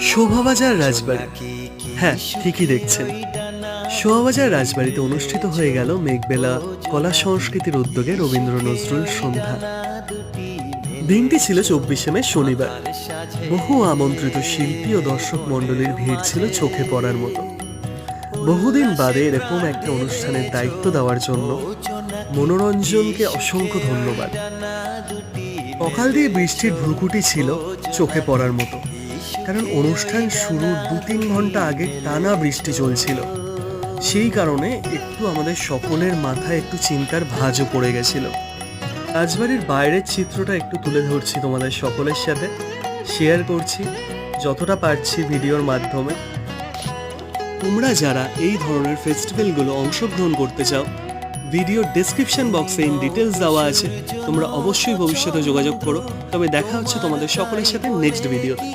শোভাবাজার রাজবাড়ি। হ্যাঁ, ঠিকই দেখছেন। শোভাবাজার রাজবাড়িতে অনুষ্ঠিত হয়ে গেল মেঘবেলা কলা সংস্কৃতির উদ্যোগে রবীন্দ্র নজরুল সন্ধ্যা। দিনটি ছিল 24শে মে, শনিবার। বহু আমন্ত্রিত শিল্পী ও দর্শক মণ্ডলীর ভিড় ছিল চোখে পড়ার মতো। বহুদিন বাদে এরকম একটা অনুষ্ঠানের দায়িত্ব দেওয়ার জন্য মনোরঞ্জনকে অসংখ্য ধন্যবাদ। সকাল দিয়ে বৃষ্টির ভ্রুকুটি ছিল চোখে পড়ার মতো, কারণ অনুষ্ঠান শুরুর 2-3 ঘন্টা আগে টানা বৃষ্টি চলছিল। সেই কারণে একটু আমাদের সকলের মাথায় একটু চিন্তার ভাঁজও পড়ে গেছিল। রাজবাড়ির বাইরের চিত্রটা একটু তুলে ধরছি তোমাদের সকলের সাথে, শেয়ার করছি যতটা পারছি ভিডিওর মাধ্যমে। তোমরা যারা এই ধরনের ফেস্টিভ্যালগুলো অংশগ্রহণ করতে চাও, ভিডিওর ডেসক্রিপশন বক্সে ইন ডিটেলস দেওয়া আছে, তোমরা অবশ্যই ভবিষ্যতে যোগাযোগ করো। তবে দেখা হচ্ছে তোমাদের সকলের সাথে নেক্সট ভিডিওতে।